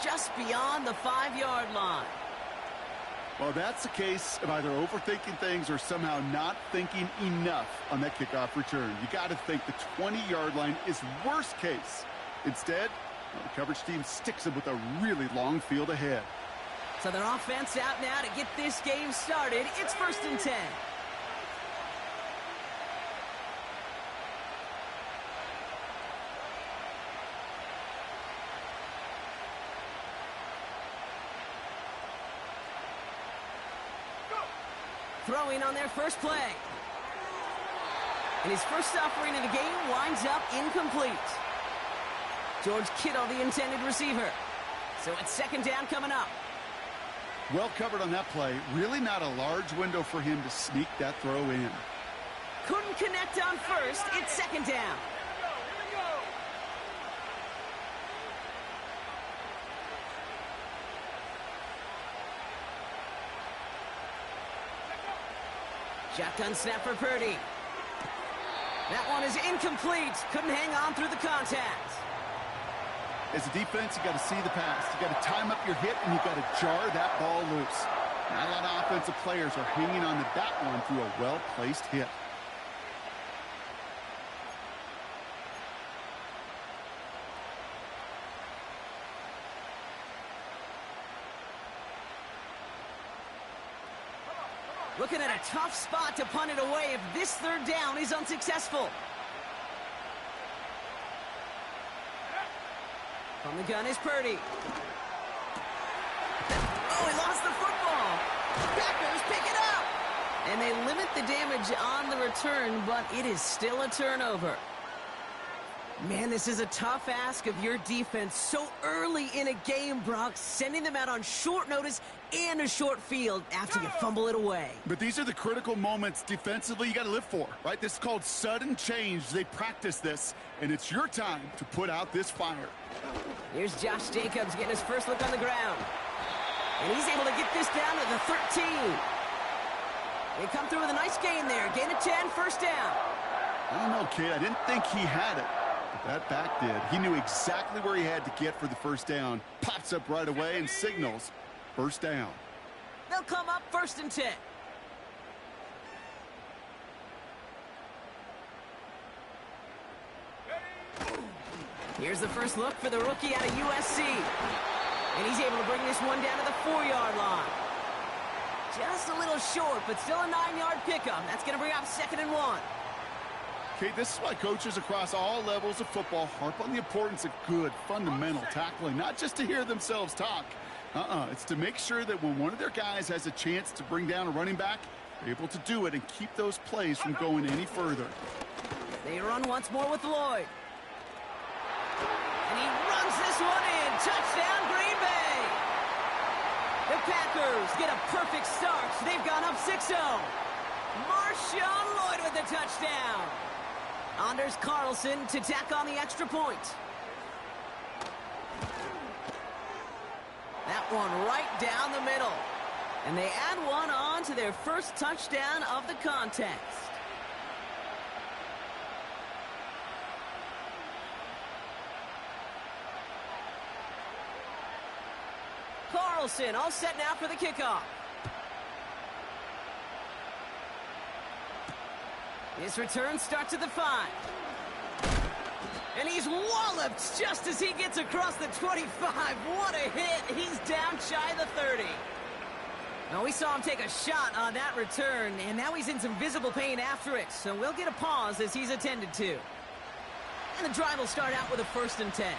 just beyond the 5-yard line. Well, that's the case of either overthinking things or somehow not thinking enough on that kickoff return. You got to think the 20-yard line is worst case. Instead, the coverage team sticks them with a really long field ahead. So their offense out now to get this game started. It's 1st and 10. Throwing on their first play. And his first offering of the game winds up incomplete. George Kittle, the intended receiver. So it's 2nd down coming up. Well covered on that play. Really not a large window for him to sneak that throw in. Couldn't connect on first. It's 2nd down. Shotgun snap for Purdy. That one is incomplete. Couldn't hang on through the contact. As a defense, you got to see the pass. You got to time up your hit, and you got to jar that ball loose. Not a lot of offensive players are hanging on to that one through a well-placed hit. Looking at a tough spot to punt it away if this 3rd down is unsuccessful. From the gun is Purdy. Oh, he lost the football. Packers pick it up. And they limit the damage on the return, but it is still a turnover. Man, this is a tough ask of your defense so early in a game, Brock, sending them out on short notice and a short field after you fumble it away. But these are the critical moments defensively you got to live for, right? This is called sudden change. They practice this, and it's your time to put out this fire. Here's Josh Jacobs getting his first look on the ground. And he's able to get this down to the 13. They come through with a nice gain there. Gain of 10, 1st down. I don't know, kid. I didn't think he had it. That back did. He knew exactly where he had to get for the 1st down. Pops up right away and signals 1st down. They'll come up 1st and 10. Here's the first look for the rookie out of USC. And he's able to bring this one down to the 4-yard line. Just a little short, but still a 9-yard pickup. That's going to bring up 2nd and 1. Okay, this is why coaches across all levels of football harp on the importance of good, fundamental tackling, not just to hear themselves talk. It's to make sure that when one of their guys has a chance to bring down a running back, they're able to do it and keep those plays from going any further. They run once more with Lloyd. And he runs this one in. Touchdown, Green Bay. The Packers get a perfect start. They've gone up 6-0. Marshawn Lloyd with the touchdown. Anders Carlson to tack on the extra point. That one right down the middle. And they add one on to their first touchdown of the contest. Carlson all set now for the kickoff. His return starts at the 5. And he's walloped just as he gets across the 25. What a hit. He's down shy of the 30. Now, we saw him take a shot on that return, and now he's in some visible pain after it. So we'll get a pause as he's attended to. And the drive will start out with a 1st and 10.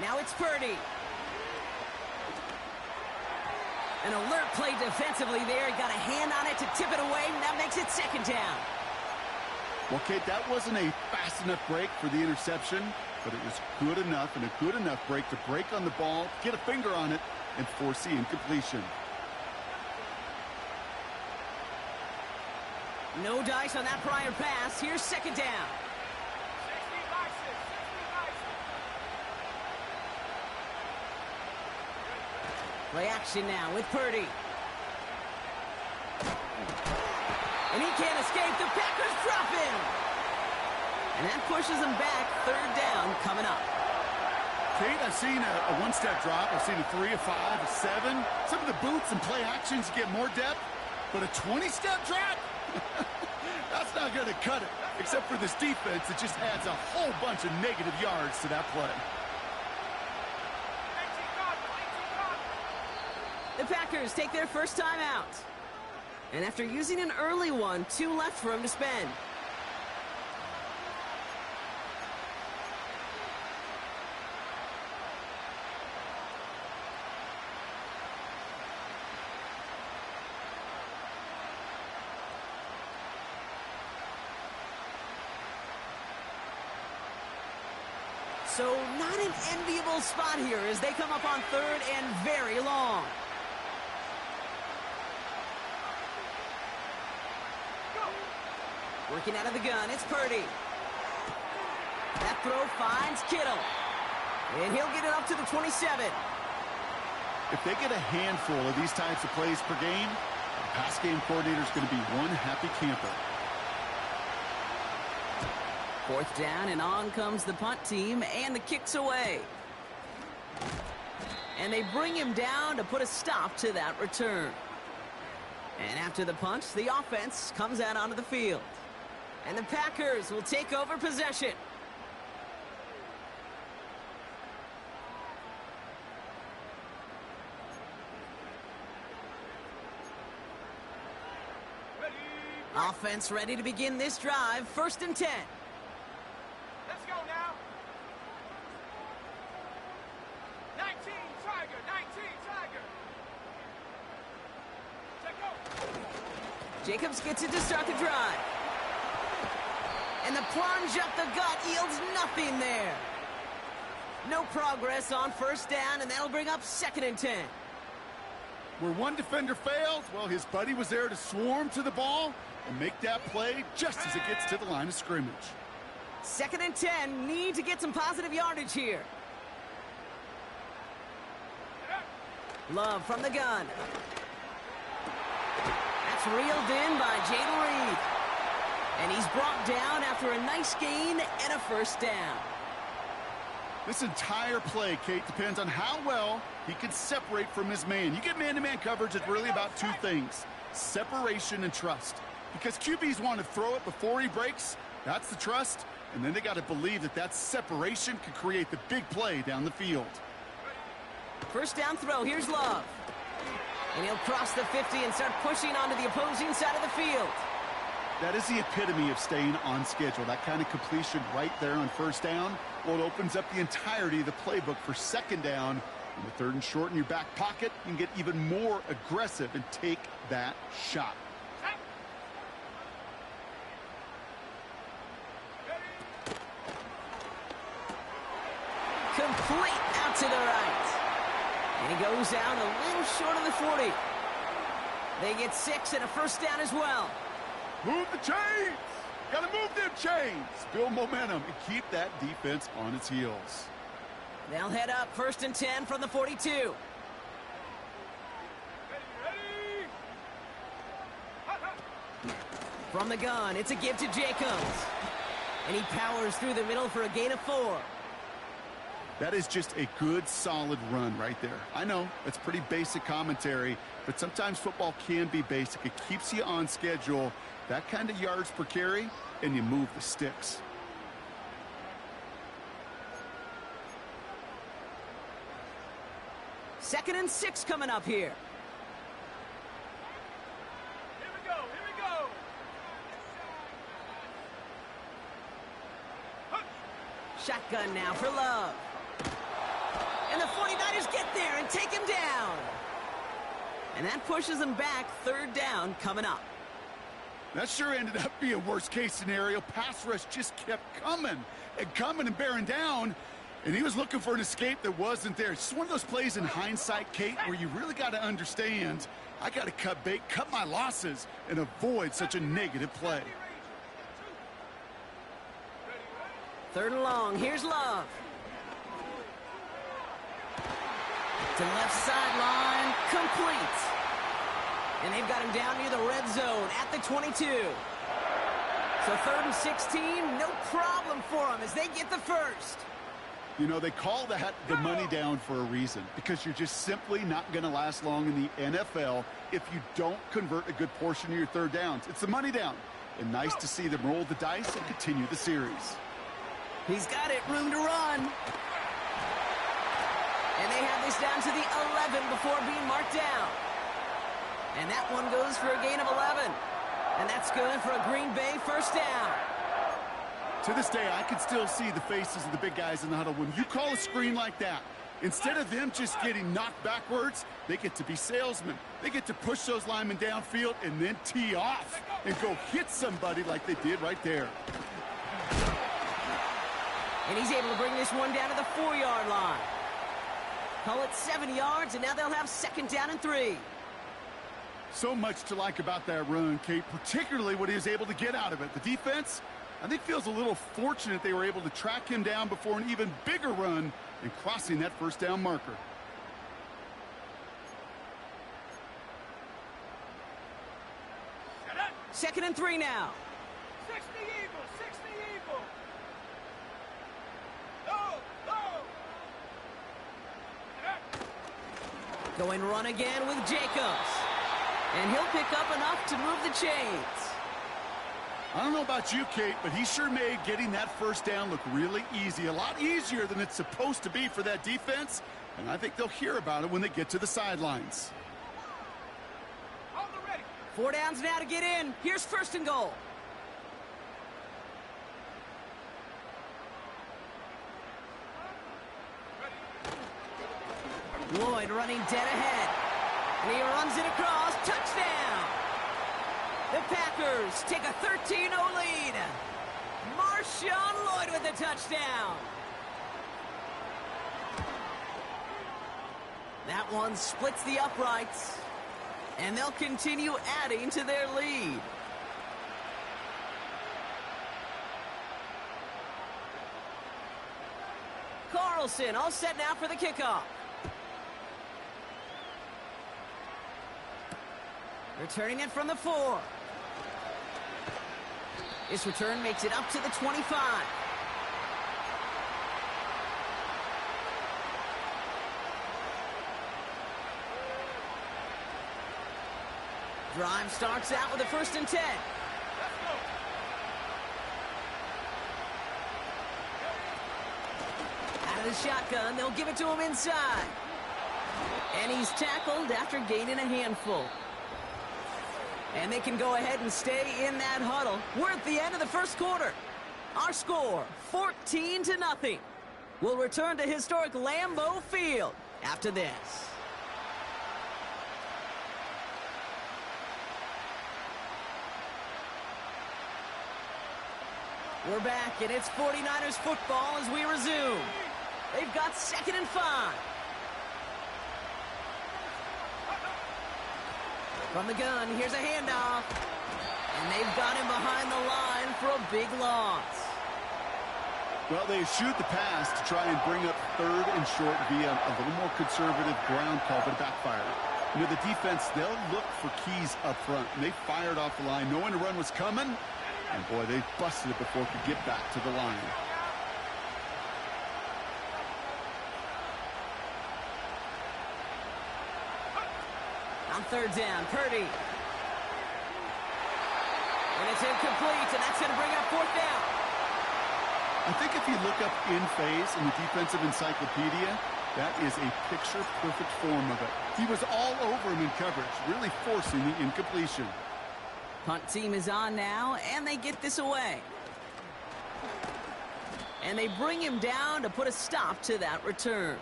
Now it's Purdy. An alert play defensively there. He got a hand on it to tip it away, and that makes it 2nd down. Well, Kate, that wasn't a fast enough break for the interception, but it was good enough and a good enough break to break on the ball, get a finger on it, and force the incompletion. No dice on that prior pass. Here's 2nd down. Play action now with Purdy. And he can't escape. The Packers drop him. And that pushes them back. Third down coming up. Kate, I've seen a one-step drop. I've seen a 3, a 5, a 7. Some of the boots and play actions get more depth. But a 20-step drop? That's not going to cut it. Except for this defense, it just adds a whole bunch of negative yards to that play. The Packers take their first time out. And after using an early one, 2 left for him to spend. So not an enviable spot here as they come up on third and very long. Working out of the gun, it's Purdy. That throw finds Kittle. And he'll get it up to the 27. If they get a handful of these types of plays per game, the pass game coordinator is going to be one happy camper. Fourth down, and on comes the punt team, and the kick's away. And they bring him down to put a stop to that return. And after the punt, the offense comes out onto the field. And the Packers will take over possession. Offense ready to begin this drive. First and 10. Let's go now. 19, Tiger. 19, Tiger. Check go. Jacobs gets it to start the drive. And the plunge up the gut yields nothing there. No progress on first down, and that'll bring up second and 10. Where one defender failed, well, his buddy was there to swarm to the ball and make that play just as it gets to the line of scrimmage. Second and 10, need to get some positive yardage here. Love from the gun. That's reeled in by Jayden Reed. And he's brought down after a nice gain and a first down. This entire play, Kate, depends on how well he can separate from his man. You get man-to-man coverage, it's really about 2 things: separation and trust. Because QBs want to throw it before he breaks, that's the trust. And then they got to believe that that separation can create the big play down the field. First down throw, here's Love. And he'll cross the 50 and start pushing onto the opposing side of the field. That is the epitome of staying on schedule. That kind of completion right there on first down. Well, it opens up the entirety of the playbook for second down. In the third and short in your back pocket, you can get even more aggressive and take that shot. Complete out to the right. And he goes out a little short of the 40. They get 6 and a first down as well. Move the chains! Gotta move them chains! Build momentum and keep that defense on its heels. They'll head up first and 10 from the 42. Ready. From the gun, it's a give to Jacobs. And he powers through the middle for a gain of 4. That is just a good, solid run right there. I know, that's pretty basic commentary, but sometimes football can be basic. It keeps you on schedule, that kind of yards per carry, and you move the sticks. Second and 6 coming up here. Here we go. Shotgun now for Love. And the 49ers get there and take him down. And that pushes them back. Third down coming up. That sure ended up being a worst-case scenario. Pass rush just kept coming and bearing down. And he was looking for an escape that wasn't there. It's just one of those plays in hindsight, Kate, where you really got to understand, I got to cut bait, cut my losses, and avoid such a negative play. Third and long. Here's Love. To left sideline. Complete. And they've got him down near the red zone at the 22. So 3rd and 16, no problem for them as they get the first. You know, they call that the money down for a reason, because you're just simply not going to last long in the NFL if you don't convert a good portion of your 3rd downs. It's the money down. And nice to see them roll the dice and continue the series. He's got it, room to run. And they have this down to the 11 before being marked down. And that one goes for a gain of 11. And that's good for a Green Bay first down. To this day, I can still see the faces of the big guys in the huddle. When you call a screen like that, instead of them just getting knocked backwards, they get to be salesmen. They get to push those linemen downfield and then tee off and go hit somebody like they did right there. And he's able to bring this one down to the 4-yard line. Call it 7 yards, and now they'll have 2nd down and 3. So much to like about that run, Kate, particularly what he was able to get out of it. The defense, I think, feels a little fortunate they were able to track him down before an even bigger run and crossing that first down marker. Set it. 2nd and 3 now. 60 Eagles, 60 Eagles. Go, go. Set it. Going run again with Jacobs. And he'll pick up enough to move the chains. I don't know about you, Kate, but he sure made getting that first down look really easy. A lot easier than it's supposed to be for that defense. And I think they'll hear about it when they get to the sidelines. On the ready. 4 downs now to get in. Here's 1st and goal. Lloyd running dead ahead. And he runs it across. Touchdown! The Packers take a 13-0 lead. Marshawn Lloyd with the touchdown. That one splits the uprights. And they'll continue adding to their lead. Carlson all set now for the kickoff. Returning it from the 4. This return makes it up to the 25. Drive starts out with a 1st and 10. Out of the shotgun, they'll give it to him inside. And he's tackled after gaining a handful. And they can go ahead and stay in that huddle. We're at the end of the 1st quarter. Our score, 14-0. We'll return to historic Lambeau Field after this. We're back, and it's 49ers football as we resume. They've got 2nd and 5. From the gun, here's a handoff. And they've got him behind the line for a big loss. Well, they eschewed the pass to try and bring up 3rd and short via a little more conservative ground call, but it backfired. You know, the defense, they'll look for keys up front. And they fired off the line knowing the run was coming. And, boy, they busted it before it could get back to the line. On 3rd down, Purdy. And it's incomplete, and that's going to bring up 4th down. I think if you look up in phase in the defensive encyclopedia, that is a picture-perfect form of it. He was all over him in coverage, really forcing the incompletion. Punt team is on now, and they get this away. And they bring him down to put a stop to that return.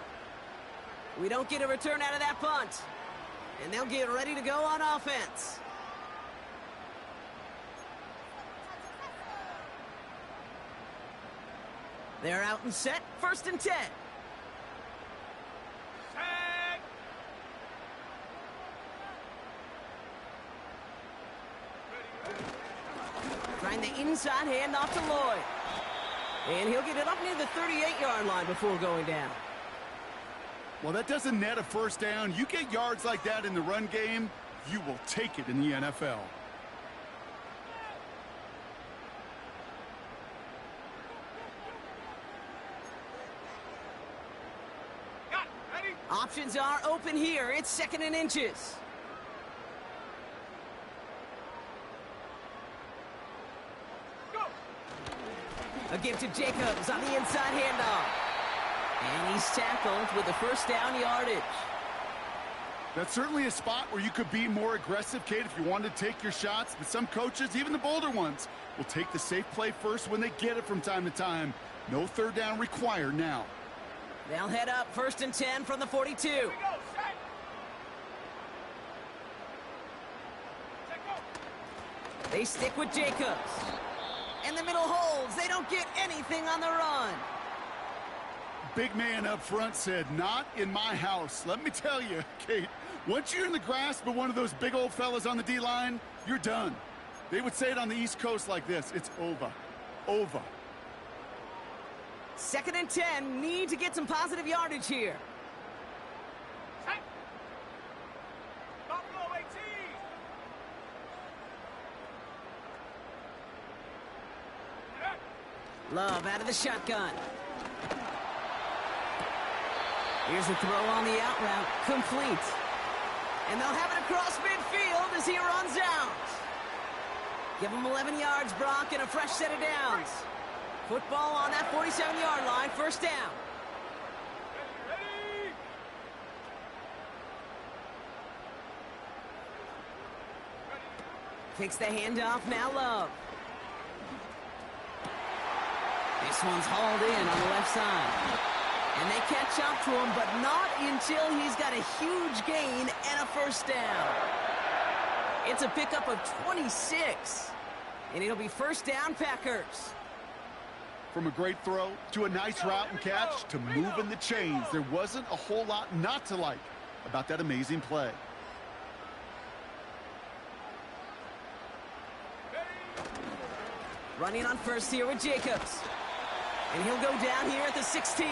We don't get a return out of that punt. And they'll get ready to go on offense. They're out and set. 1st and 10. Set. Trying the inside handoff to Lloyd. And he'll get it up near the 38-yard line before going down. Well, that doesn't net a 1st down. You get yards like that in the run game, you will take it in the NFL. Got it. Ready? Options are open here. It's 2nd and inches. Go. A give to Jacobs on the inside handoff. And he's tackled with the first down yardage. That's certainly a spot where you could be more aggressive, Kate, if you wanted to take your shots. But some coaches, even the bolder ones, will take the safe play first when they get it from time to time. No third down required now. They'll head up 1st and 10 from the 42. Here we go. Set. Set, go. They stick with Jacobs. And the middle holds. They don't get anything on the run. Big man up front said, not in my house. Let me tell you, Kate, once you're in the grasp of one of those big old fellas on the D-line, you're done. They would say it on the East Coast like this: it's over. Over. 2nd and 10. Need to get some positive yardage here. Set. Buffalo 18. Set. Love out of the shotgun. Here's a throw on the out route. Complete. And they'll have it across midfield as he runs out. Give him 11 yards, Brock, and a fresh set of downs. Football on that 47-yard line. First down. Ready. Takes the handoff. Now Love. This one's hauled in on the left side. And they catch up to him, but not until he's got a huge gain and a first down. It's a pickup of 26. And it'll be first down, Packers. From a great throw to a nice route and catch to moving the chains, there wasn't a whole lot not to like about that amazing play. Running on first here with Jacobs. And he'll go down here at the 16.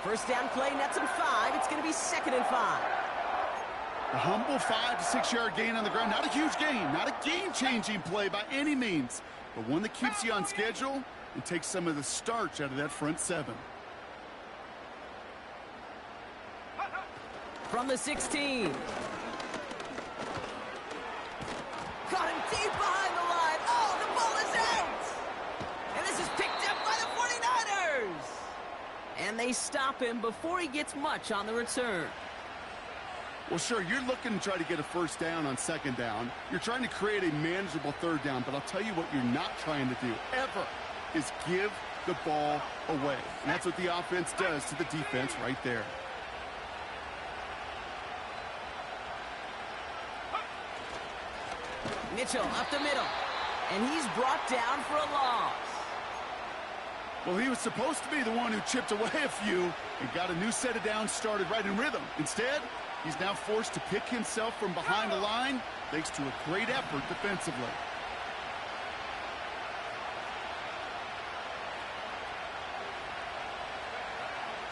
First down play, nets him 5. It's going to be 2nd and 5. A humble 5 to 6 yard gain on the ground. Not a huge gain, not a game-changing play by any means, but one that keeps you on schedule and takes some of the starch out of that front 7. From the 16. Caught him deep behind the line. Oh, the ball is out! And this is picked up by the 49ers! And they stop him before he gets much on the return. Well, sure, you're looking to try to get a first down on 2nd down. You're trying to create a manageable 3rd down, but I'll tell you what you're not trying to do, ever, is give the ball away. And that's what the offense does to the defense right there. Mitchell up the middle. And he's brought down for a loss. Well, he was supposed to be the one who chipped away a few and got a new set of downs started right in rhythm. Instead, he's now forced to pick himself from behind the line thanks to a great effort defensively.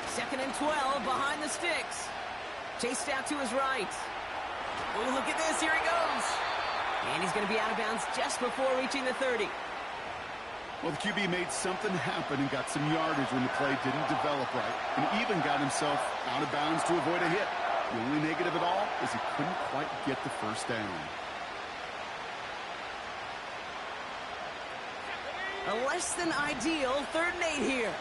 Second and 12 behind the sticks. Chased out to his right. Oh, look at this. Here he goes. And he's going to be out of bounds just before reaching the 30. Well, the QB made something happen and got some yardage when the play didn't develop right, and even got himself out of bounds to avoid a hit. The only negative at all is he couldn't quite get the first down. A less than ideal 3rd and 8 here.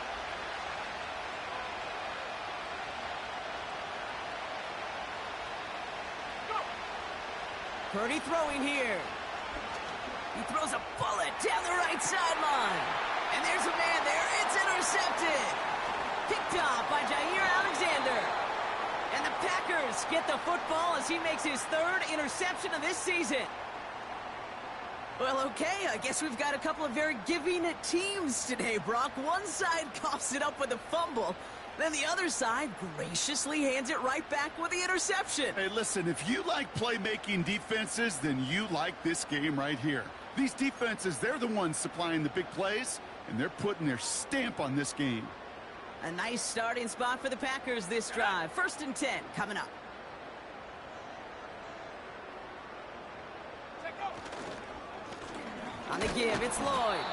Purdy throwing here. He throws a bullet down the right sideline. And there's a man there. It's intercepted. Picked off by Jair Alexander. And the Packers get the football as he makes his 3rd interception of this season. Well, okay, I guess we've got a couple of very giving teams today, Brock. One side coughs it up with a fumble. Then the other side graciously hands it right back with the interception. Hey, listen, if you like playmaking defenses, then you like this game right here. These defenses, they're the ones supplying the big plays, and they're putting their stamp on this game. A nice starting spot for the Packers this drive. 1st and 10 coming up. On the give, it's Lloyd.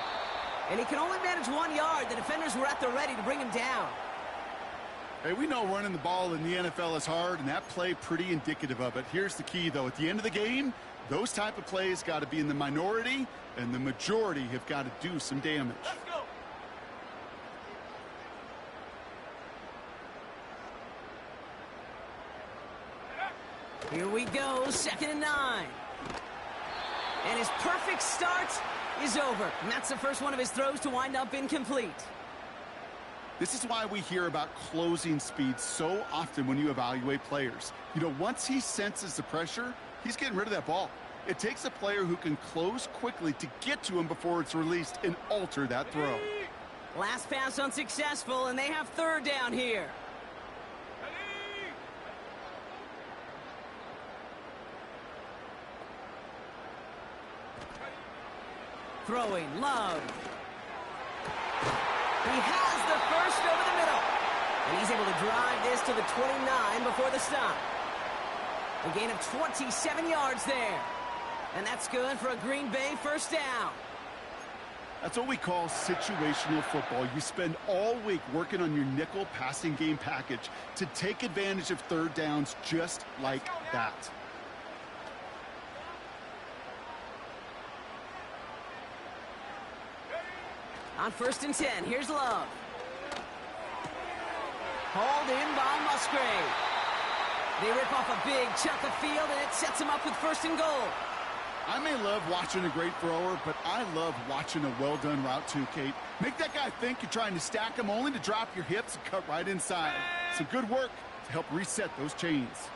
And he can only manage 1 yard. The defenders were at the ready to bring him down. Hey, we know running the ball in the NFL is hard, and that play pretty indicative of it. Here's the key, though. At the end of the game, those type of plays got to be in the minority, and the majority have got to do some damage. Let's go. Here we go, 2nd and 9. And his perfect start is over. And that's the first one of his throws to wind up incomplete. This is why we hear about closing speed so often when you evaluate players. You know, once he senses the pressure, he's getting rid of that ball. It takes a player who can close quickly to get to him before it's released and alter that throw. Last pass unsuccessful, and they have 3rd down here. Ready. Throwing, Love. He has the first over the middle. And he's able to drive this to the 29 before the stop. A gain of 27 yards there. And that's good for a Green Bay 1st down. That's what we call situational football. You spend all week working on your nickel passing game package to take advantage of 3rd downs just like that. On 1st and 10, here's Love. Hauled in by Musgrave. They rip off a big chunk of field, and it sets them up with 1st and goal. I may love watching a great thrower, but I love watching a well-done route too, Kate. Make that guy think you're trying to stack him only to drop your hips and cut right inside. Some good work to help reset those chains.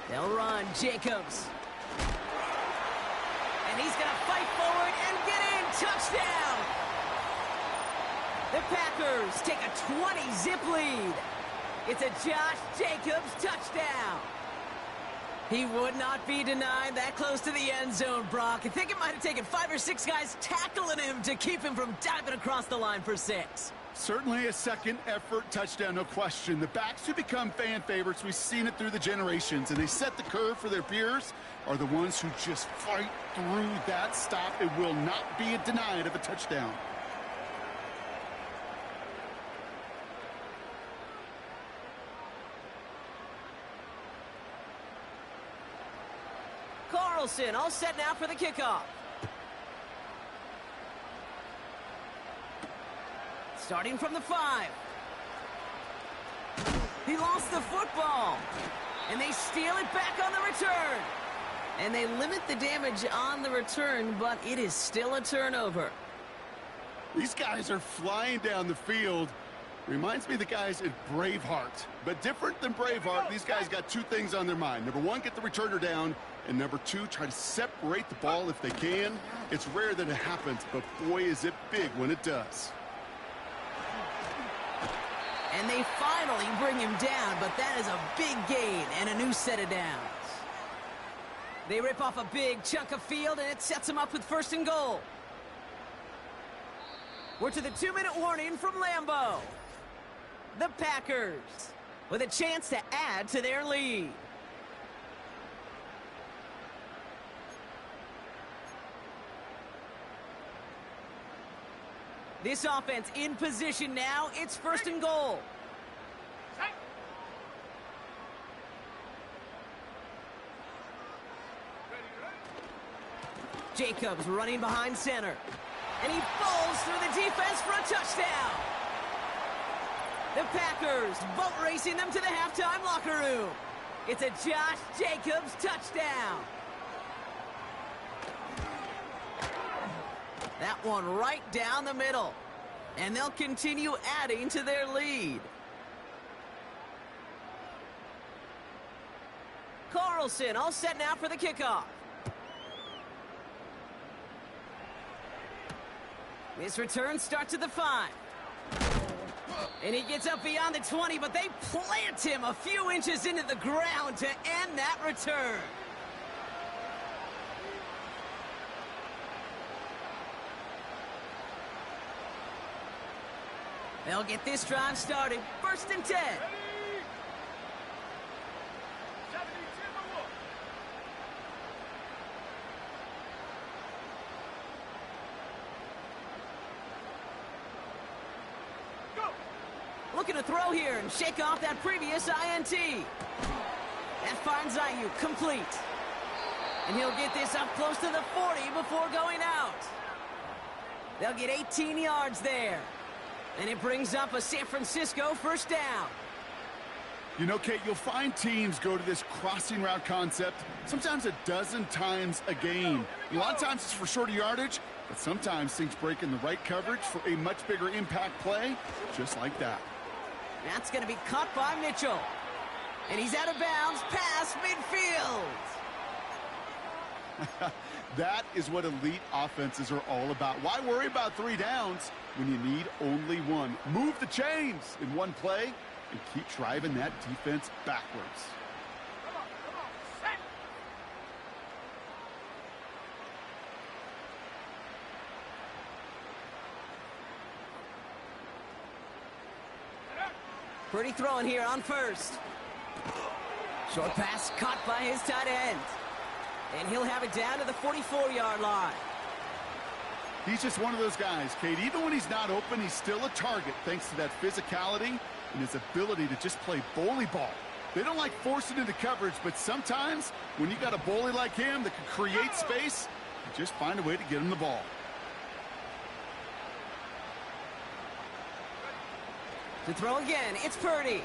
They'll run, Jacobs. And he's going to fight forward and get in. Touchdown! The Packers take a 20-zip lead. It's a Josh Jacobs touchdown. He would not be denied that close to the end zone, Brock. I think it might have taken 5 or 6 guys tackling him to keep him from diving across the line for 6. Certainly a second effort touchdown, no question. The backs who become fan favorites, we've seen it through the generations, and they set the curve for their peers, are the ones who just fight through that stop. It will not be denied of a touchdown. Carlson all set now for the kickoff. Starting from the 5. He lost the football. And they steal it back on the return. And they limit the damage on the return, but it is still a turnover. These guys are flying down the field. Reminds me of the guys at Braveheart. But different than Braveheart, these guys got 2 things on their mind. Number 1, get the returner down. And number 2, try to separate the ball if they can. It's rare that it happens, but boy, is it big when it does. And they finally bring him down, but that is a big gain and a new set of downs. They rip off a big chunk of field, and it sets them up with 1st and goal. We're to the 2-minute warning from Lambeau. The Packers with a chance to add to their lead. This offense in position now. It's 1st and goal. Set. Ready. Jacobs running behind center. And he falls through the defense for a touchdown. The Packers boat racing them to the halftime locker room. It's a Josh Jacobs touchdown. That one right down the middle. And they'll continue adding to their lead. Carlson all set now for the kickoff. This return starts at the 5. And he gets up beyond the 20, but they plant him a few inches into the ground to end that return. They'll get this drive started. 1st and 10. looking to throw here and shake off that previous INT. That finds Aiyuk complete. And he'll get this up close to the 40 before going out. They'll get 18 yards there. And it brings up a San Francisco first down. You know, Kate, you'll find teams go to this crossing route concept sometimes a dozen times a game. A lot of times it's for shorter yardage, but sometimes things break in the right coverage for a much bigger impact play, just like that. That's going to be caught by Mitchell. And he's out of bounds past midfield. That is what elite offenses are all about. Why worry about 3 downs when you need only 1? Move the chains in one play and keep driving that defense backwards. Set. Pretty throwing here on first. Short pass caught by his tight end. And he'll have it down to the 44-yard line. He's just one of those guys, Kate. Even when he's not open, he's still a target thanks to that physicality and his ability to just play bully ball. They don't like forcing into coverage, but sometimes when you got a bully like him that can create space, you just find a way to get him the ball. To throw again, it's Purdy.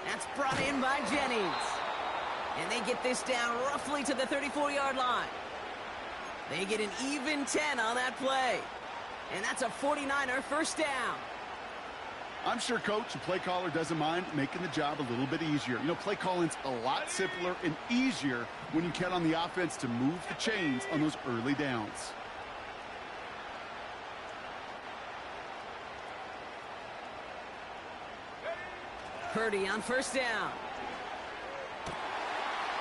That's brought in by Jennings. And they get this down roughly to the 34-yard line. They get an even 10 on that play. And that's a 49er first down. I'm sure coach and play caller doesn't mind making the job a little bit easier. You know, play calling's a lot simpler and easier when you count on the offense to move the chains on those early downs. Purdy on first down.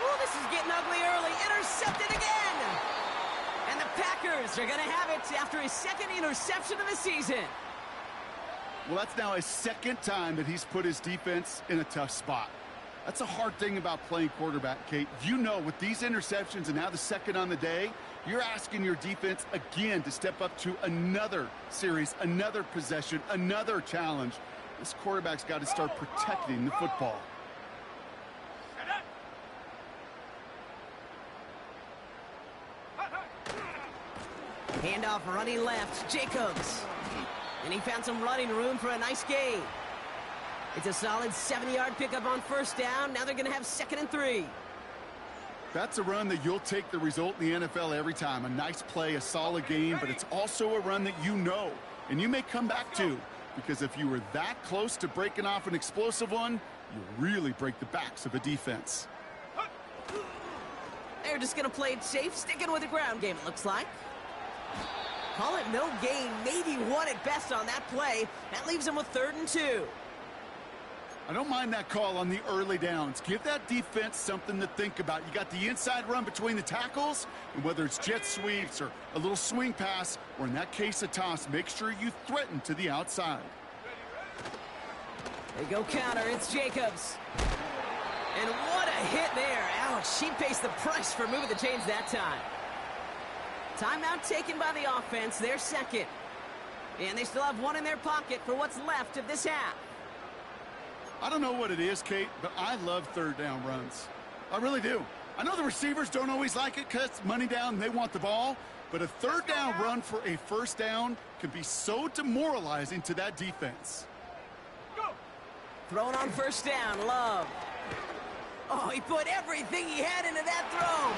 Oh, this is getting ugly early. Intercepted again. And the Packers are going to have it after his second interception of the season. Well, that's now his second time that he's put his defense in a tough spot. That's a hard thing about playing quarterback, Kate. You know, with these interceptions and now the second on the day, you're asking your defense again to step up to another series, another possession, another challenge. This quarterback's got to start protecting the football. Handoff running left, Jacobs. And he found some running room for a nice gain. It's a solid 70-yard pickup on first down. Now they're going to have 2nd and 3. That's a run that you'll take the result in the NFL every time. A nice play, a solid game, but it's also a run that you know and you may come back to, because if you were that close to breaking off an explosive one, you really break the backs of a defense. They're just going to play it safe, sticking with the ground game, it looks like. Call it no gain, maybe 1 at best on that play. That leaves them with 3rd and 2. I don't mind that call on the early downs. Give that defense something to think about. You got the inside run between the tackles, and whether it's jet sweeps or a little swing pass, or in that case a toss, make sure you threaten to the outside. They go counter, it's Jacobs. And what a hit there. Ouch, she pays the price for moving the chains that time. Timeout taken by the offense, their second. And they still have 1 in their pocket for what's left of this half. I don't know what it is, Kate, but I love 3rd down runs. I really do. I know the receivers don't always like it because it's money down and they want the ball, but a 3rd down run for a first down can be so demoralizing to that defense. Go. Thrown on first down, Love. Oh, he put everything he had into that throw.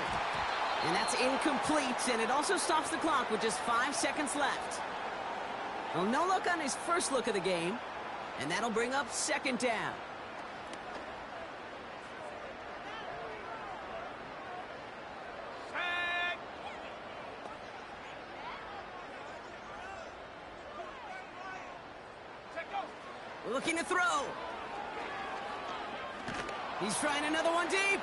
And that's incomplete, and it also stops the clock with just 5 seconds left. Well, no look on his first look of the game, and that'll bring up 2nd down. Set. Set, go. Looking to throw. He's trying another one deep.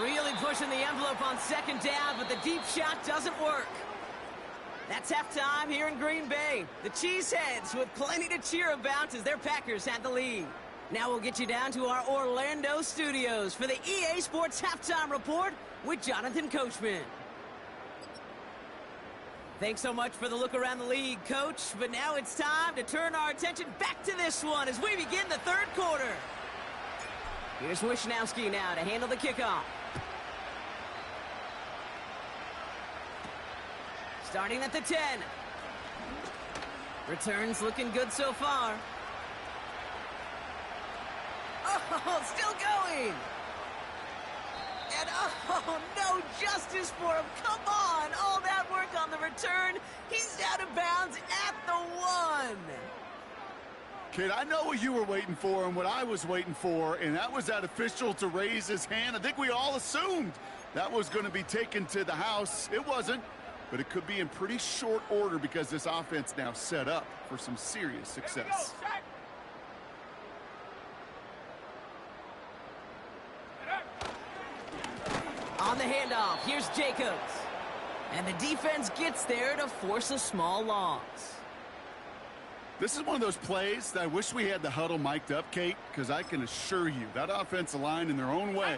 Really pushing the envelope on 2nd down, but the deep shot doesn't work. That's halftime here in Green Bay. The Cheeseheads with plenty to cheer about as their Packers had the lead. Now we'll get you down to our Orlando studios for the EA Sports Halftime Report with Jonathan Coachman. Thanks so much for the look around the league, Coach. But now it's time to turn our attention back to this one as we begin the third quarter. Here's Wishnowski now to handle the kickoff. Starting at the 10. Returns looking good so far. Oh, still going. And oh, no justice for him. Come on. All that work on the return. He's out of bounds at the 1. Kid, I know what you were waiting for and what I was waiting for, and that was that official to raise his hand. I think we all assumed that was going to be taken to the house. It wasn't, but it could be in pretty short order because this offense now set up for some serious success. On the handoff, here's Jacobs. And the defense gets there to force a small loss. This is one of those plays that I wish we had the huddle mic'd up, Kate, because I can assure you that offensive line in their own way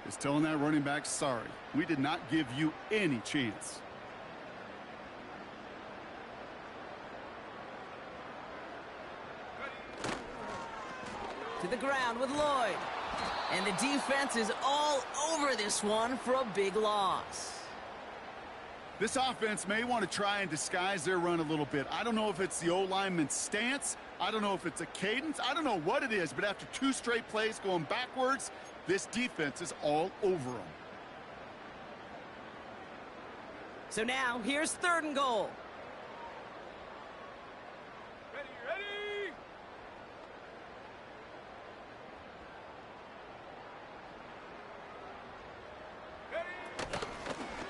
is telling that running back, sorry, we did not give you any chance. To the ground with Lloyd. And the defense is all over this one for a big loss. This offense may want to try and disguise their run a little bit. I don't know if it's the O-lineman's stance. I don't know if it's a cadence. I don't know what it is, but after 2 straight plays going backwards, this defense is all over them. So now, here's 3rd and goal. Ready.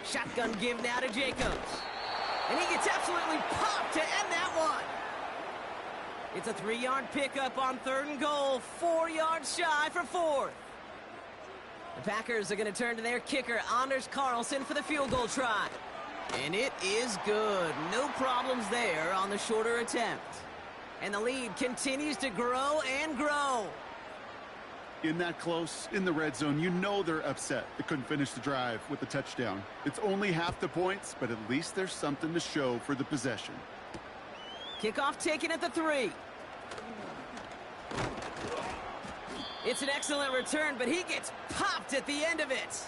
Shotgun give now to Jacobs. And he gets absolutely popped to end that one. It's a 3-yard pickup on 3rd and goal. 4 yards shy for 4th. The Packers are going to turn to their kicker, Anders Carlson, for the field goal try. And it is good. No problems there on the shorter attempt. And the lead continues to grow and grow. In that close, in the red zone, you know they're upset. They couldn't finish the drive with the touchdown. It's only half the points, but at least there's something to show for the possession. Kickoff taken at the 3. It's an excellent return, but he gets popped at the end of it.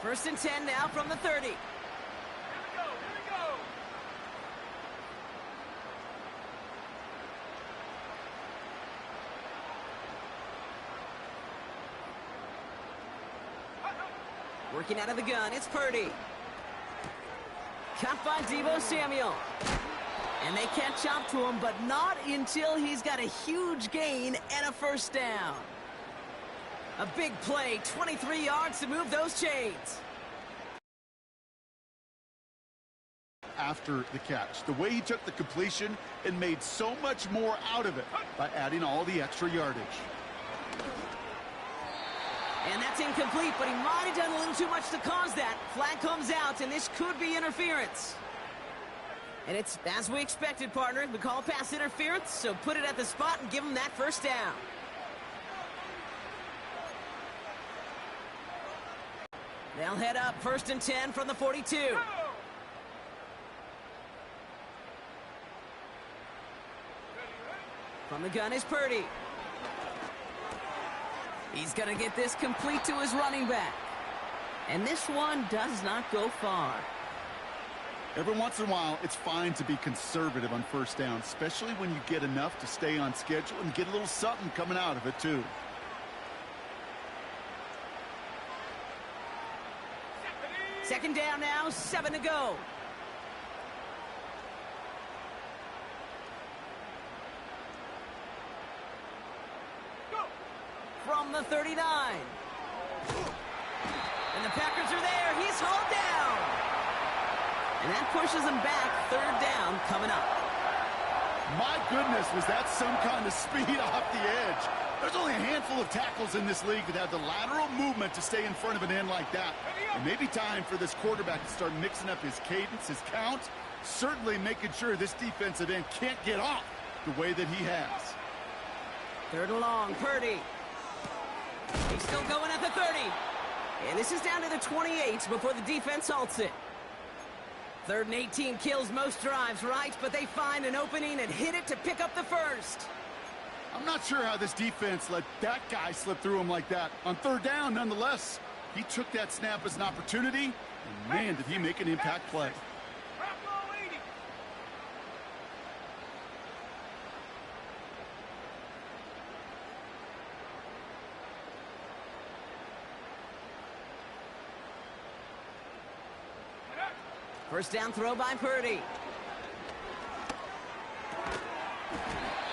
First and 10 now from the 30. Here we go. Working out of the gun, it's Purdy. Caught by Deebo Samuel. And they catch up to him, but not until he's got a huge gain and a first down. A big play, 23 yards to move those chains. After the catch, the way he took the completion and made so much more out of it by adding all the extra yardage. And that's incomplete, but he might have done a little too much to cause that. Flag comes out, and this could be interference. And it's as we expected, partner. We call pass interference, so put it at the spot and give him that first down. They'll head up first and 10 from the 42. From the gun is Purdy. He's going to get this complete to his running back. And this one does not go far. Every once in a while, it's fine to be conservative on first down, especially when you get enough to stay on schedule and get a little something coming out of it, too. Second down now, 7 to go. From the 39. And the Packers are there. He's hauled down. And that pushes him back. 3rd down coming up. My goodness, was that some kind of speed off the edge. There's only a handful of tackles in this league that have the lateral movement to stay in front of an end like that. It may be time for this quarterback to start mixing up his cadence, his count, certainly making sure this defensive end can't get off the way that he has. Third and long, Purdy. He's still going at the 30. And this is down to the 28 before the defense halts it. 3rd and 18 kills most drives, right? But they find an opening and hit it to pick up the first. I'm not sure how this defense let that guy slip through him like that. On 3rd down, nonetheless, he took that snap as an opportunity, and man, did he make an impact play. Bravo 80. First down throw by Purdy.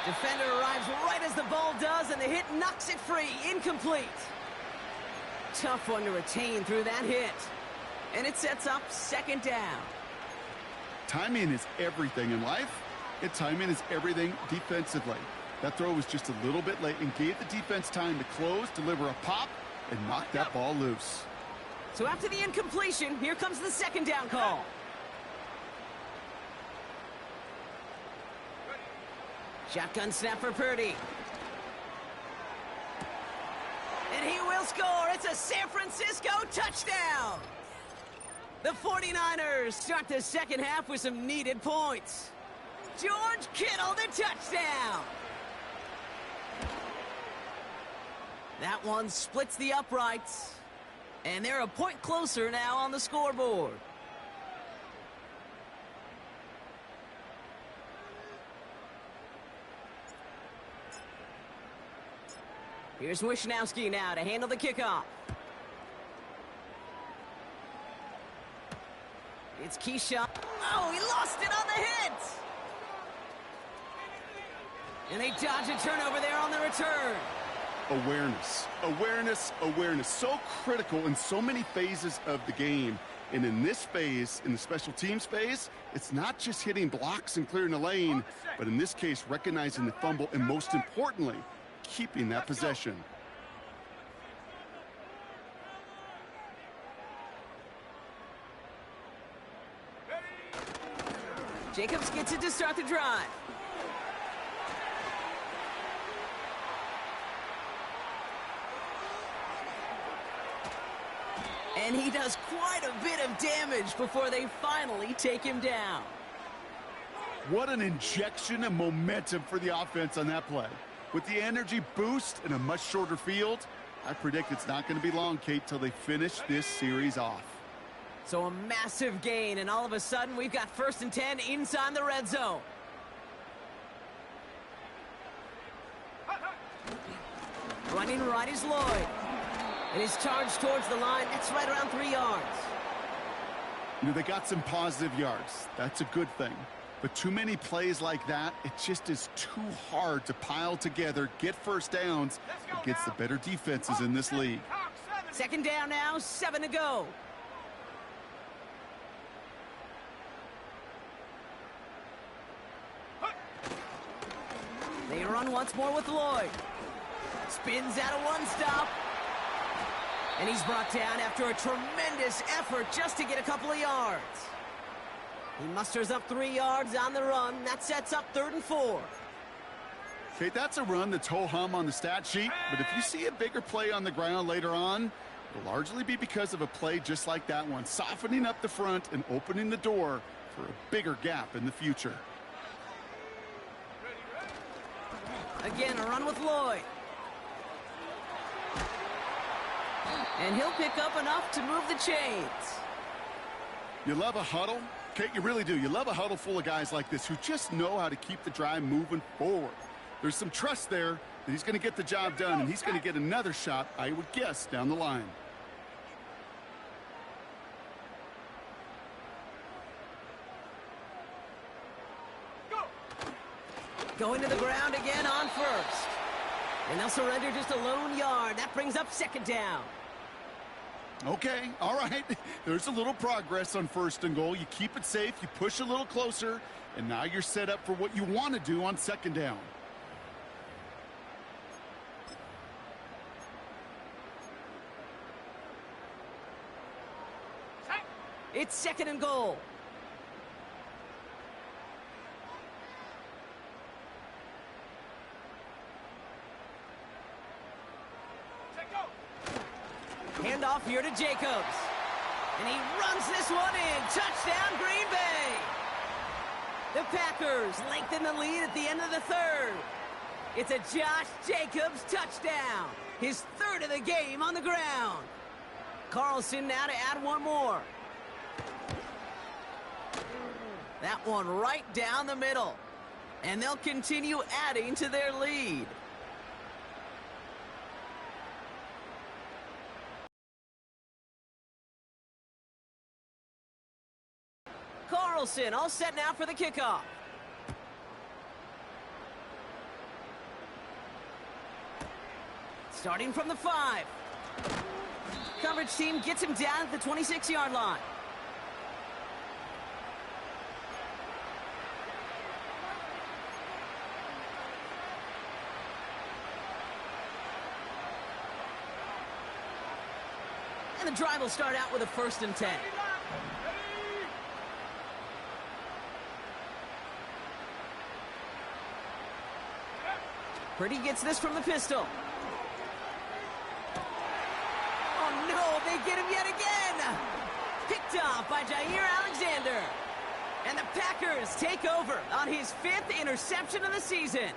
Defender arrives right as the ball does, and the hit knocks it free. Incomplete. Tough one to retain through that hit. And it sets up 2nd down. Timing is everything in life, and timing is everything defensively. That throw was just a little bit late and gave the defense time to close, deliver a pop, and knock that ball loose. So after the incompletion, here comes the 2nd down call. Shotgun snap for Purdy. And he will score. It's a San Francisco touchdown. The 49ers start the second half with some needed points. George Kittle, the touchdown. That one splits the uprights. And they're a point closer now on the scoreboard. Here's Wishnowski now to handle the kickoff. It's Keyshawn. Oh, he lost it on the hit! And they dodge a turnover there on the return. Awareness, awareness, awareness. So critical in so many phases of the game. And in this phase, in the special teams phase, it's not just hitting blocks and clearing the lane, but in this case, recognizing the fumble and most importantly, keeping that possession. Jacobs gets it to start the drive. And he does quite a bit of damage before they finally take him down. What an injection of momentum for the offense on that play. With the energy boost in a much shorter field, I predict it's not going to be long, Kate, till they finish this series off. So a massive gain, and all of a sudden we've got 1st and 10 inside the red zone. Running right is Lloyd. And his charge towards the line, that's right around 3 yards. You know, they got some positive yards. That's a good thing. But too many plays like that, it just is too hard to pile together, get first downs against the better defenses in this league. 2nd down now, 7 to go. They run once more with Lloyd. Spins out of one stop. And he's brought down after a tremendous effort just to get a couple of yards. He musters up 3 yards on the run. That sets up 3rd and 4. Okay, that's a run that's ho-hum on the stat sheet, but if you see a bigger play on the ground later on, it'll largely be because of a play just like that one, softening up the front and opening the door for a bigger gap in the future. Again, a run with Lloyd. And he'll pick up enough to move the chains. You love a huddle? Kate, you really do. You love a huddle full of guys like this who just know how to keep the drive moving forward. There's some trust there that he's going to get the job done, and he's going to get another shot, I would guess, down the line. Going to the ground again on 1st. And they'll surrender just a lone yard. That brings up 2nd down. Okay, all right. There's a little progress on 1st and goal. You keep it safe, you push a little closer, and now you're set up for what you want to do on 2nd down. It's 2nd and goal. here to Jacobs. And he runs this one in. Touchdown, Green Bay. The Packers lengthen the lead at the end of the third. It's a Josh Jacobs touchdown. His third of the game on the ground. Carlson now to add one more. That one right down the middle. And they'll continue adding to their lead. Carlson all set now for the kickoff. Starting from the 5. Coverage team gets him down at the 26-yard line. And the drive will start out with a 1st and 10. Purdy gets this from the pistol. Oh, no, they get him yet again. Picked off by Jair Alexander. And the Packers take over on his 5th interception of the season.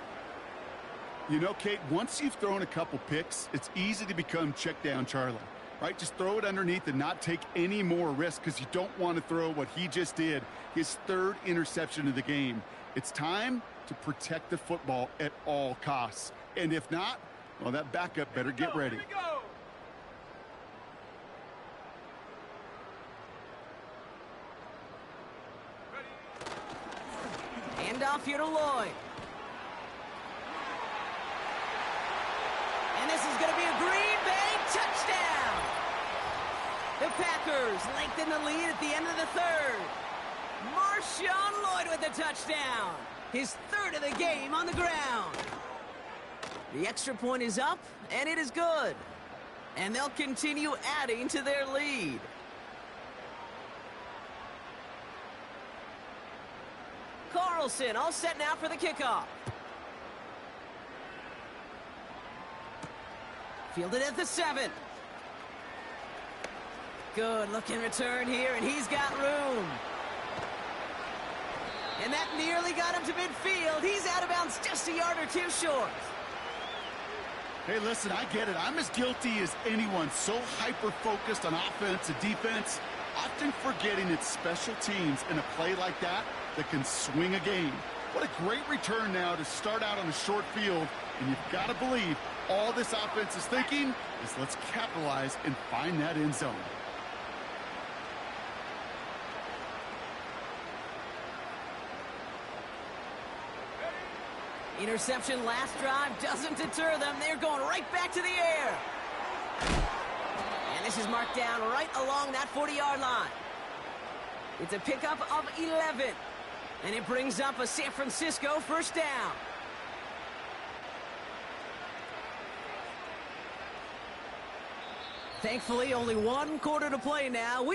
You know, Kate, once you've thrown a couple picks, it's easy to become check down Charlie, right? Just throw it underneath and not take any more risk because you don't want to throw what he just did, his 3rd interception of the game. It's time to protect the football at all costs. And if not, well, that backup better get ready. Handoff here to Lloyd. And this is going to be a Green Bay touchdown. The Packers lengthen the lead at the end of the third. Marshawn Lloyd with the touchdown. His 3rd of the game on the ground. The extra point is up, and it is good. And they'll continue adding to their lead. Carlson all set now for the kickoff. Fielded at the 7. Good looking return here, and he's got room. And that nearly got him to midfield. He's out of bounds just a yard or 2 short. Hey, listen, I get it. I'm as guilty as anyone. So hyper-focused on offense and defense, often forgetting it's special teams in a play like that can swing a game. What a great return now to start out on a short field. And you've got to believe all this offense is thinking is let's capitalize and find that end zone. Interception last drive doesn't deter them. They're going right back to the air. And this is marked down right along that 40-yard line. It's a pickup of 11. And it brings up a San Francisco 1st down. Thankfully, only 1 quarter to play now.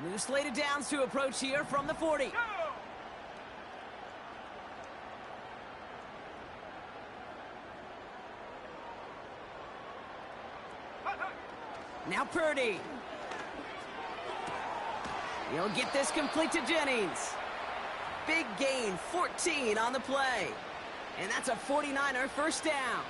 New slated downs to approach here from the 40. Now Purdy. He'll get this complete to Jennings. Big gain, 14 on the play. And that's a 49er 1st down.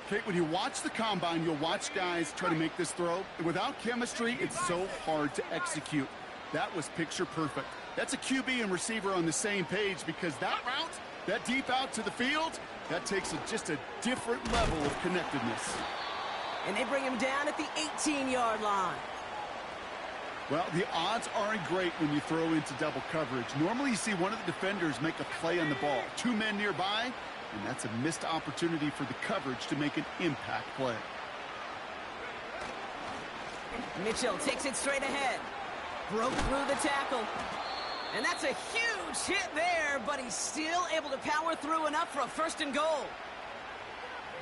Kate, when you watch the combine, you'll watch guys try to make this throw. Without chemistry, it's so hard to execute. That was picture perfect. That's a QB and receiver on the same page because that route, that deep out to the field, that takes just a different level of connectedness. And they bring him down at the 18-yard line. Well, the odds aren't great when you throw into double coverage. Normally you see one of the defenders make a play on the ball. 2 men nearby, and that's a missed opportunity for the coverage to make an impact play. Mitchell takes it straight ahead. Broke through the tackle. And that's a huge hit there, but he's still able to power through enough for a 1st and goal.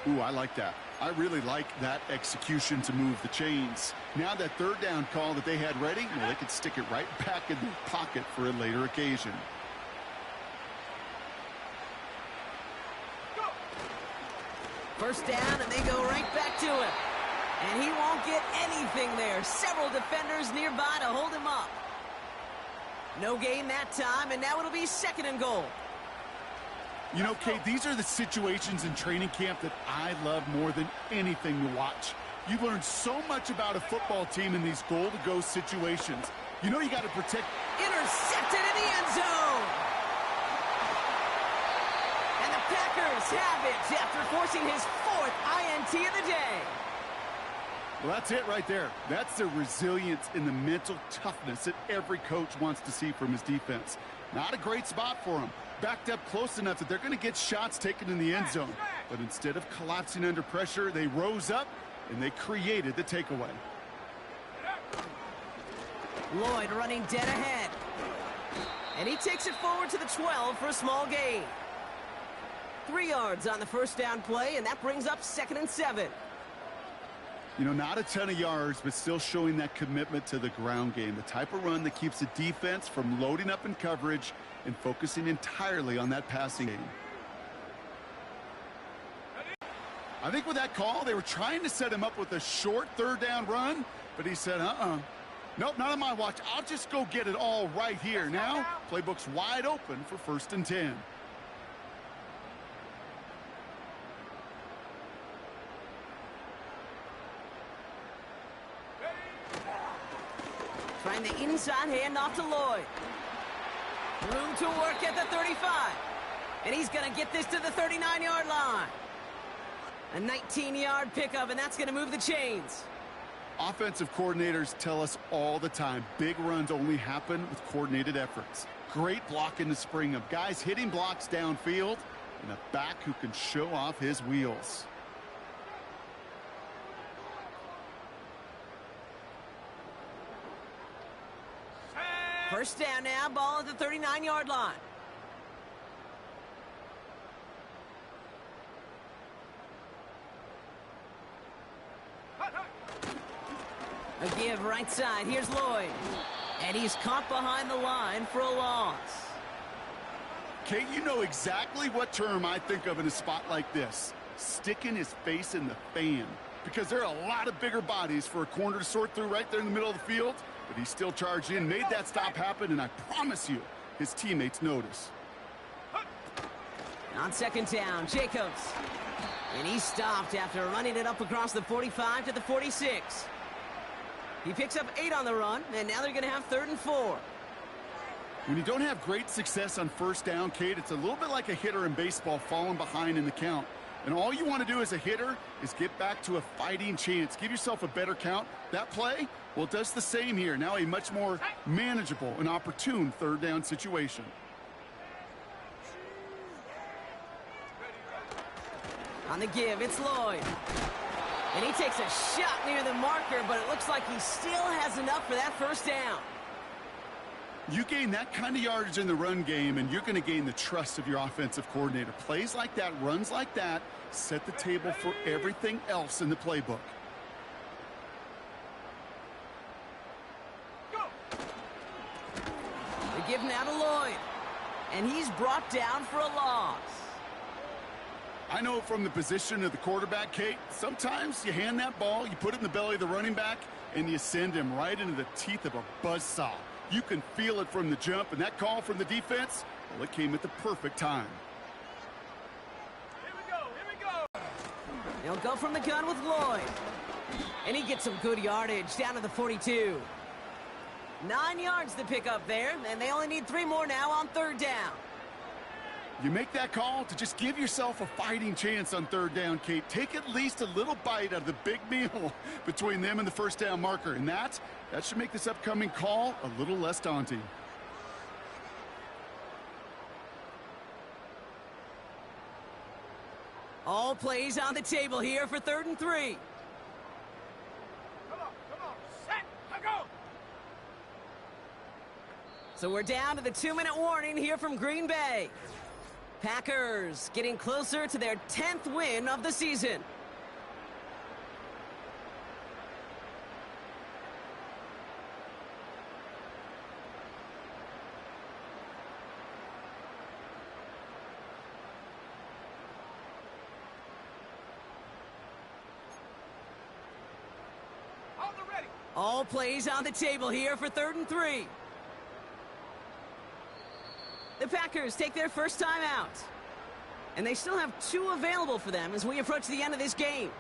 Ooh, I like that. I really like that execution to move the chains. Now that third down call that they had ready, well, they could stick it right back in their pocket for a later occasion. First down, and they go right back to him. And he won't get anything there. Several defenders nearby to hold him up. No gain that time, and now it'll be second and goal. You know, Kate, these are the situations in training camp that I love more than anything to watch. You learn so much about a football team in these goal-to-go situations. You know you got to protect. Intercepted in the end zone. And the Packers have it after forcing his fourth INT of the day. Well, that's it right there. That's the resilience and the mental toughness that every coach wants to see from his defense. Not a great spot for him. Backed up close enough that they're going to get shots taken in the end zone. But instead of collapsing under pressure, they rose up and they created the takeaway. Lloyd running dead ahead. And he takes it forward to the 12 for a small gain. 3 yards on the first down play, and that brings up 2nd and 7. You know, not a ton of yards, but still showing that commitment to the ground game. The type of run that keeps the defense from loading up in coverage and focusing entirely on that passing game. I think with that call, they were trying to set him up with a short third down run, but he said, nope, not on my watch. I'll just go get it all right here. Now, playbook's wide open for 1st and 10. Trying the inside handoff to Lloyd. Room to work at the 35. And he's going to get this to the 39-yard line. A 19-yard pickup, and that's going to move the chains. Offensive coordinators tell us all the time, big runs only happen with coordinated efforts. Great block in the spring of guys hitting blocks downfield and a back who can show off his wheels. First down now, ball at the 39-yard line. A give right side. Here's Lloyd. And he's caught behind the line for a loss. Kate, you know exactly what term I think of in a spot like this. Sticking his face in the fan. Because there are a lot of bigger bodies for a corner to sort through right there in the middle of the field. But he still charged in, made that stop happen, and I promise you, his teammates notice. On second down, Jacobs. And he stopped after running it up across the 45 to the 46. He picks up 8 on the run, and now they're going to have 3rd and 4. When you don't have great success on first down, Kate, it's a little bit like a hitter in baseball falling behind in the count. And all you want to do as a hitter is get back to a fighting chance. Give yourself a better count. That play, well, it does the same here. Now a much more manageable and opportune third down situation. On the give, it's Lloyd. And he takes a shot near the marker, but it looks like he still has enough for that first down. You gain that kind of yardage in the run game, and you're going to gain the trust of your offensive coordinator. Plays like that, runs like that, set the table for everything else in the playbook. They give now to Lloyd. And he's brought down for a loss. I know from the position of the quarterback, Kate, sometimes you hand that ball, you put it in the belly of the running back, and you send him right into the teeth of a buzzsaw. You can feel it from the jump, and that call from the defense, well, it came at the perfect time. Here we go, here we go. They'll go from the gun with Lloyd. And he gets some good yardage down to the 42. 9 yards to pick up there, and they only need 3 more now on third down. You make that call to just give yourself a fighting chance on third down, Kate. Take at least a little bite out of the big meal between them and the first down marker. And that should make this upcoming call a little less daunting. All plays on the table here for 3rd and 3. Come on, set, go. So we're down to the 2-minute warning here from Green Bay. Packers getting closer to their 10th win of the season. All plays on the table here for 3rd and 3. The Packers take their first time out. And they still have 2 available for them as we approach the end of this game.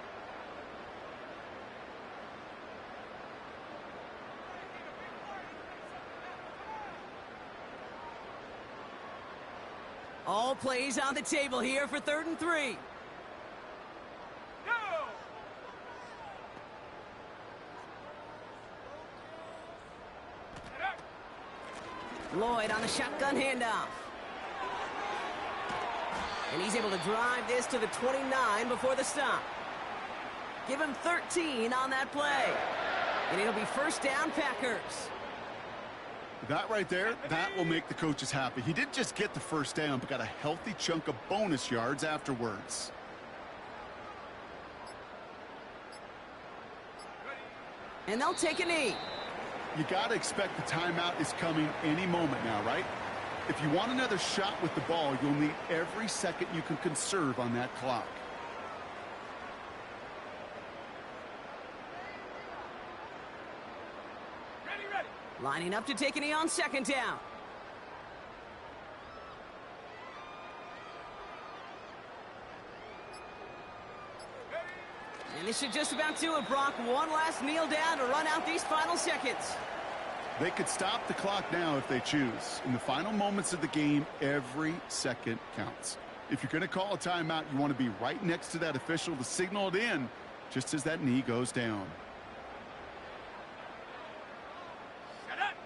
All plays on the table here for 3rd and 3. Lloyd on the shotgun handoff. And he's able to drive this to the 29 before the stop. Give him 13 on that play. And it'll be first down, Packers. That right there, that will make the coaches happy. He didn't just get the first down, but got a healthy chunk of bonus yards afterwards. And they'll take a knee. You got to expect the timeout is coming any moment now, right? If you want another shot with the ball, you'll need every second you can conserve on that clock. Ready. Lining up to take a knee on 2nd down. And this should just about do it, Brock. One last kneel down to run out these final seconds. They could stop the clock now if they choose. In the final moments of the game, every second counts. If you're going to call a timeout, you want to be right next to that official to signal it in just as that knee goes down.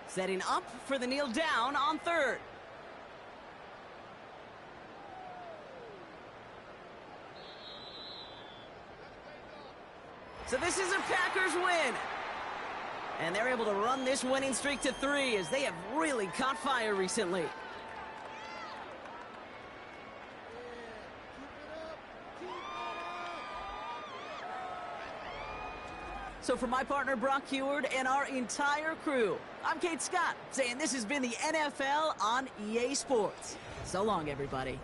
Setting up for the kneel down on 3rd. So this is a Packers win. And they're able to run this winning streak to 3 as they have really caught fire recently. So for my partner Brock Huard and our entire crew, I'm Kate Scott saying this has been the NFL on EA Sports. So long, everybody.